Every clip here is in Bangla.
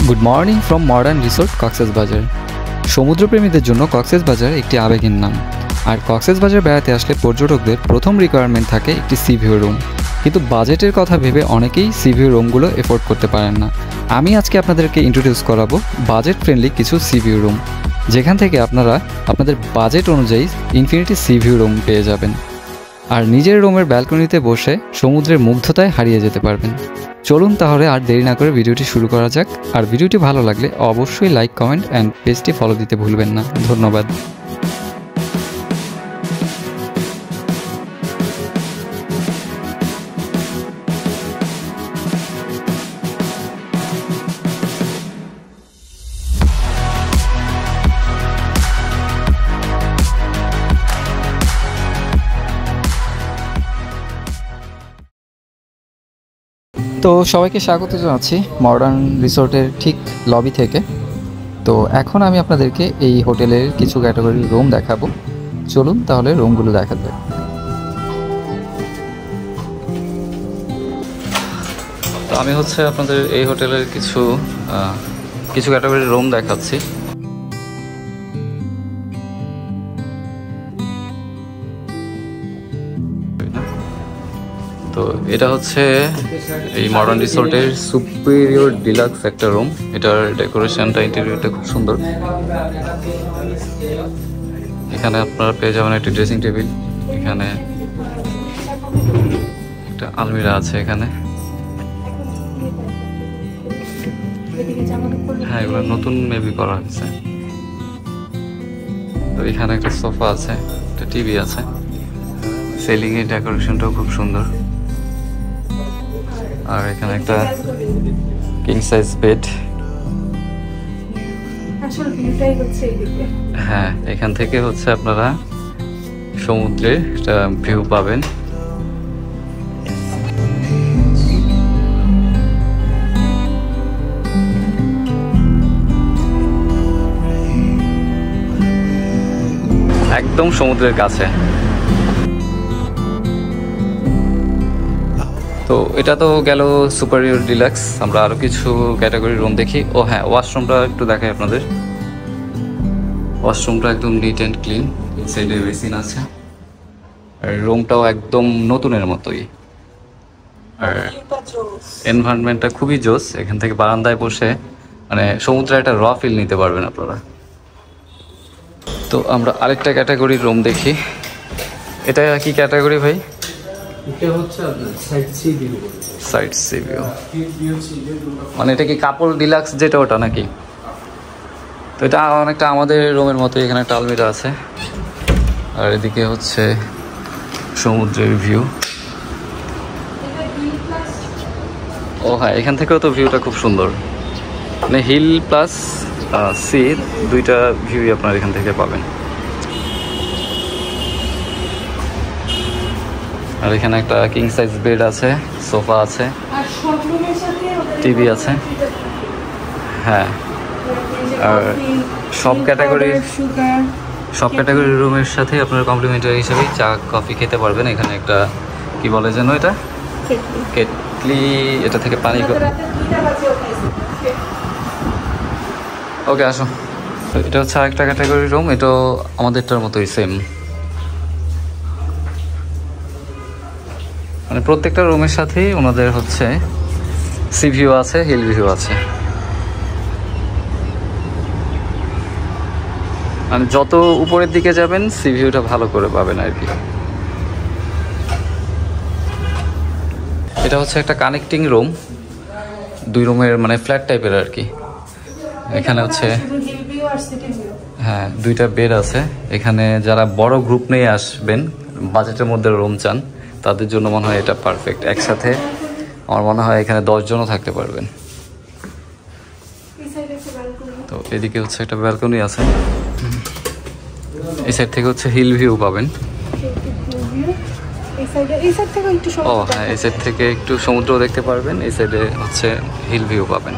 Good morning from modern resort Cox's Bazar. সমুদ্রপ্রেমীদের জন্য কক্সবাজার একটি আবেগের নাম। আর কক্সবাজার বেড়াতে আসলে পর্যটকদের প্রথম রিকোয়ারমেন্ট থাকে একটি সি ভিউ রুম। কিন্তু বাজেটের কথা ভেবে অনেকেই সি ভিউ রুমগুলো এফোর্ড করতে পারেন না। আমি আজকে আপনাদেরকে ইন্ট্রোডিউস করাবো বাজেট ফ্রেন্ডলি কিছু সি ভিউ রুম, যেখান থেকে আপনারা আপনাদের বাজেট অনুযায়ী ইনফিনিটি সি ভিউ রুম পেয়ে যাবেন আর নিজের রুমের ব্যালকনিতে বসে সমুদ্রের মুগ্ধতায় হারিয়ে যেতে পারবেন। চলুন তাহলে আর দেরি না করে ভিডিওটি শুরু করা যাক। আর ভিডিওটি ভালো লাগলে অবশ্যই লাইক, কমেন্ট অ্যান্ড পেজটি ফলো দিতে ভুলবেন না। ধন্যবাদ। তো সবাইকে স্বাগত জানাচ্ছি মডার্ন রিসোর্টের ঠিক লবি থেকে। তো এখন আমি আপনাদেরকে এই হোটেলের কিছু ক্যাটাগরির রুম দেখাবো। চলুন তাহলে রুমগুলো দেখা যাক। তো আমি আপনাদের এই হোটেলের কিছু ক্যাটাগরির রুম দেখাচ্ছি। তো এটা এই মডার্ন রিসোর্টের সুপিরিয়র ডিলাক্স একটা রুম। এটার ডেকোরেশনটা, ইন্টেরিয়রটা খুব সুন্দর। এখানে আপনারা পেয়ে যাবেন একটা ড্রেসিং টেবিল, এখানে একটা আলমিরা আছে এখানে। হ্যাঁ, এগুলো নতুন মেবি করা হয়েছে। তো এখানে একটা সোফা আছে, একটা টিভি আছে। সিলিং এর ডেকোরেশনটাও খুব সুন্দর। আর এখানে একটা কিং সাইজ বেড। হ্যাঁ, এখান থেকে আপনারা সমুদ্রের একটা ভিউ পাবেন। একদম সমুদ্রের কাছে। তো এটা তো গেল সুপারিয়র ডিলাক্স। আমরা আরও কিছু ক্যাটাগরি রুম দেখি। ও হ্যাঁ, ওয়াশরুমটা একটু দেখাই আপনাদের। ওয়াশরুমটা একদম নিট অ্যান্ড ক্লিন, সাইডে বেসিন আছে। আর রুমটাও একদম নতুনের মতোই। আর এনভায়রনমেন্টটা খুবই জোস। এখান থেকে বারান্দায় বসে সমুদ্রের একটা র ফিল নিতে পারবেন আপনারা। তো আমরা আরেকটা ক্যাটাগরির রুম দেখি। এটা কি ক্যাটাগরি ভাই? এটা side C view. Side C view এটা কি কাপল ডিলাক্স যেটা, ওটা নাকি? তো এটা অনেকটা আমাদের রুমের মতো। এখানে একটা আলমিরা আছে আর এদিকে সমুদ্রের ভিউ। ও হ্যাঁ, এখান থেকেও তো ভিউটা খুব সুন্দর। হিল প্লাস সি দুইটা ভিউই আপনারা এখান থেকে পাবেন। আর এখানে একটা কিং সাইজ বেড আছে, সোফা আছে, টিভি আছে। হ্যাঁ, আর সব ক্যাটাগরির রুমের সাথে আপনারা কমপ্লিমেন্টারি হিসেবে চা কফি খেতে পারবেন। এখানে একটা কি বলে যেন, এটা কেটলি, এটা থেকে পানি। ওকে, আসো। এটা আরেকটা ক্যাটাগরির রুম। এটাও আমাদেরটার মতোই সেম। প্রত্যেকটা রুমের সাথেই ওনাদের সি ভিউ আছে, হিল ভিউ আছে। যত উপরের দিকে যাবেন সি ভিউটা ভালো করে পাবেন আর কি। এটা একটা কানেক্টিং রুম, দুই রুমের ফ্ল্যাট টাইপের আর কি। এখানে হ্যাঁ, দুইটা বেড আছে। এখানে যারা বড় গ্রুপ নিয়ে আসবেন, বাজেটের মধ্যে রুম চান, তাদের জন্য মনে হয় এটা পারফেক্ট। একসাথে আমার মনে হয় এখানে 10 জনও থাকতে পারবেন। তো এদিকে একটা ব্যালকনি আছে। এই সাইড থেকে হিল ভিউ পাবেন। ও হ্যাঁ, এই সাইড থেকে একটু সমুদ্র দেখতে পারবেন। এই সাইডে হিল ভিউ পাবেন।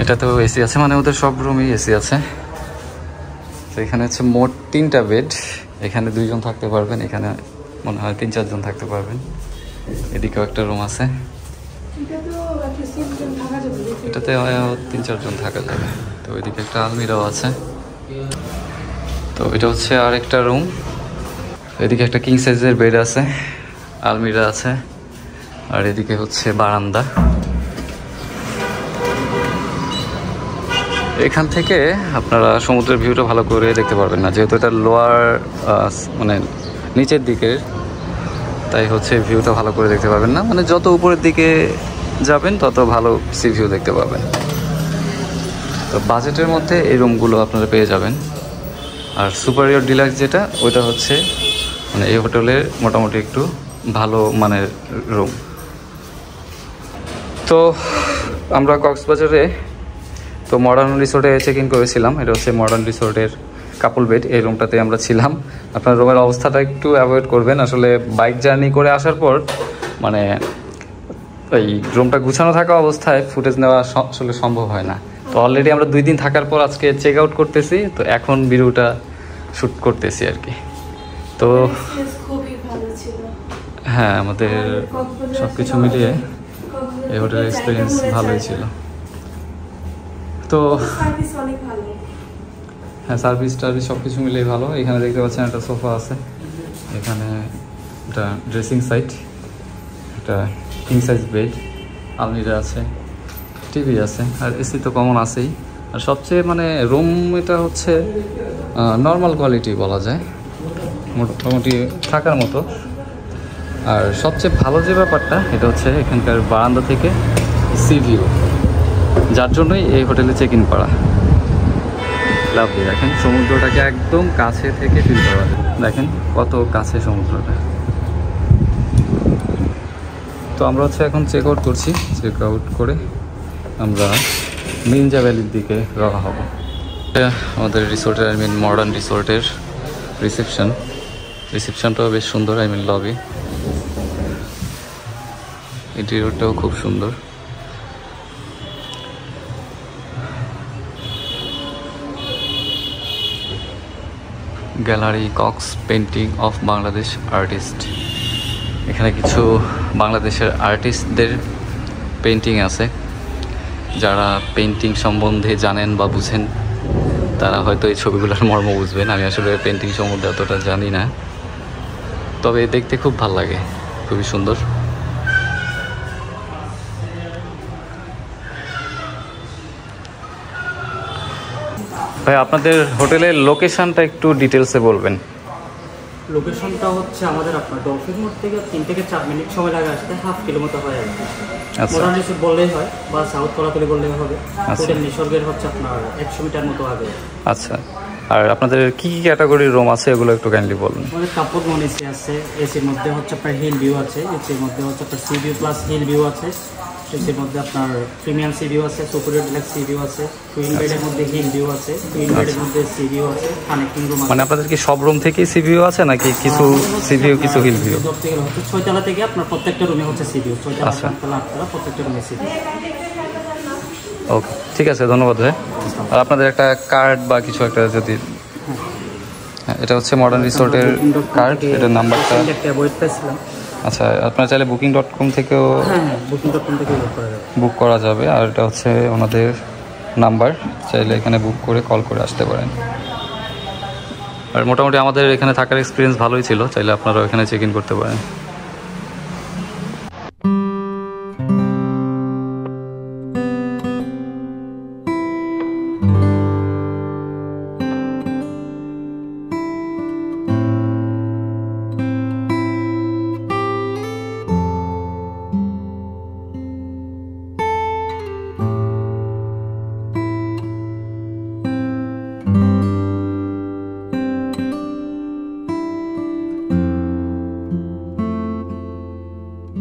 এটা তো এসি আছে, ওদের সব রুমই এসি আছে। তো এখানে মোট 3টা বেড। এখানে 2 জন থাকতে পারবেন, এখানে মনে হয় 3-4 জন থাকতে পারবেন। এদিকেও একটা রুম আছে। এটাতে 3-4 জন থাকা যাবে। তো ওইদিকে একটা আলমিরাও আছে। তো এটা হচ্ছে আর একটা রুম। এদিকে একটা কিং সাইজের বেড আছে, আলমিরা আছে, আর এদিকে হচ্ছে বারান্দা। এখান থেকে আপনারা সমুদ্রের ভিউটা ভালো করে দেখতে পারবেন না, যেহেতু এটা লোয়ার মানে নিচের দিকে, তাই হচ্ছে ভিউটা ভালো করে দেখতে পাবেন না। মানে যত উপরের দিকে যাবেন তত ভালো সি ভিউ দেখতে পাবেন। তো বাজেটের মধ্যে এই রুমগুলো আপনারা পেয়ে যাবেন। আর সুপারিয়র ডিলাক্স যেটা, ওইটা হচ্ছে মানে এই হোটেলের মোটামুটি একটু ভালো মানের রুম। তো আমরা কক্সবাজারে তো মডার্ন রিসোর্টে চেক ইন করেছিলাম। এটা হচ্ছে মডার্ন রিসোর্টের কাপল বেড। এই রুমটাতে আমরা ছিলাম। আপনার রুমের অবস্থাটা একটু অ্যাভয়েড করবেন। আসলে বাইক জার্নি করে আসার পর মানে এই রুমটা গুছানো থাকা অবস্থায় ফুটেজ নেওয়া আসলে সম্ভব হয় না। তো অলরেডি আমরা 2 দিন থাকার পর আজকে চেক আউট করতেছি। তো এখন ভিডিওটা শ্যুট করতেছি আর কি। তো হ্যাঁ, আমাদের সব কিছু মিলিয়ে এই হোটেলের এক্সপিরিয়েন্স ভালোই ছিল। তো হ্যাঁ, সার্ভিস সব কিছু মিলিয়ে ভালো। এখানে দেখতে পাচ্ছেন একটা সোফা আছে, এখানে একটা ড্রেসিং সাইট, একটা কিং সাইজ বেড, আলমিরা আছে, টিভি আছে, আর এসি তো কমন আছেই। আর সবচেয়ে মানে রুম এটা হচ্ছে নর্মাল কোয়ালিটি বলা যায়, মোটামুটি থাকার মতো। আর সবচেয়ে ভালো যে ব্যাপারটা, এটা হচ্ছে এখানকার বারান্দা থেকে সি ভিউ, যার জন্যই এই হোটেলে চেক ইন করা। লাভলি, দেখেন সমুদ্রটাকে একদম কাছে থেকে ফিল করা যায়। দেখেন কত কাছে সমুদ্রটা। তো আমরা হচ্ছে এখন চেক আউট করছি। চেক আউট করে আমরা মিনজা ভ্যালির দিকে রওনা হব। আমাদের রিসোর্টের মডার্ন রিসোর্টের রিসেপশনটাও বেশ সুন্দর। লবি, ইন্টেরিয়রটাও খুব সুন্দর। Gallery Cox painting of Bangladesh artist. এখানে কিছু বাংলাদেশের আর্টিস্টদের পেন্টিং আছে। যারা পেন্টিং সম্বন্ধে জানেন বা বুঝেন তারা হয়তো এই ছবিগুলোর মর্ম বুঝবেন। আমি আসলে পেন্টিং সম্বন্ধে অতটা জানি না, তবে দেখতে খুব ভালো লাগে, খুবই সুন্দর। ভাই, আপনাদের হোটেলের লোকেশনটা একটু ডিটেলসে বলবেন। লোকেশনটা হচ্ছে আমাদের আপনার ডলফিন মোড় থেকে 3 থেকে 4 মিনিট সময় লাগে আসতে, 1/2 কিলোমিটার হয় আর কি। মডার্ন রিসোর্ট বললেই হয় বা সাউথ কলাতলি বললেই হবে। হোটেল নিসর্গের হচ্ছে আপনার 100 মিটার মতো আগে। আচ্ছা, আর আপনাদের কি কি ক্যাটাগরির রুম আছে এগুলো একটু কাইন্ডলি বলুন। আমাদের কাপড় নন এসি আছে, এসির মধ্যে হচ্ছে আপনার হিল ভিউ আছে, এসির মধ্যে হচ্ছে আপনার sea view plus hill view আছে, এসির মধ্যে আপনার প্রিমিয়াম সি ভিউ আছে, সুপারিয়র ডিলাক্স সি ভিউ আছে, টুইন বেডের মধ্যে হিল ভিউ আছে, টুইন বেডের মধ্যে সি ভিউ আছে, কানেক্টিং রুম আছে। মানে আপনাদের কি সব রুম থেকেই সি ভিউ আছে নাকি কিছু সি ভিউ কিছু হিল ভিউ? হচ্ছে 6 তলা থেকে আপনার প্রত্যেকটা রুমে হচ্ছে সি ভিউ, 6 তলা 7 তলা 8 তলা প্রত্যেকটা রুমে সি ভিউ। ওকে, ঠিক আছে, ধন্যবাদ ভাই। আর আপনাদের একটা কার্ড বা কিছু একটা যদি, হ্যাঁ, এটা হচ্ছে মডার্ন রিসোর্টের কার্ড, এটার নাম্বারটা একটা অ্যাভয়েড পেয়েছিলাম। আচ্ছা, আপনারা চাইলে booking.com থেকেও booking.com থেকে বুক করা যাবে। আর এটা হচ্ছে ওনাদের নাম্বার, চাইলে এখানে বুক করে কল করে আসতে পারেন। আর মোটামুটি আমাদের এখানে থাকার এক্সপিরিয়েন্স ভালোই ছিল, চাইলে আপনারা এখানে চেক ইন করতে পারেন।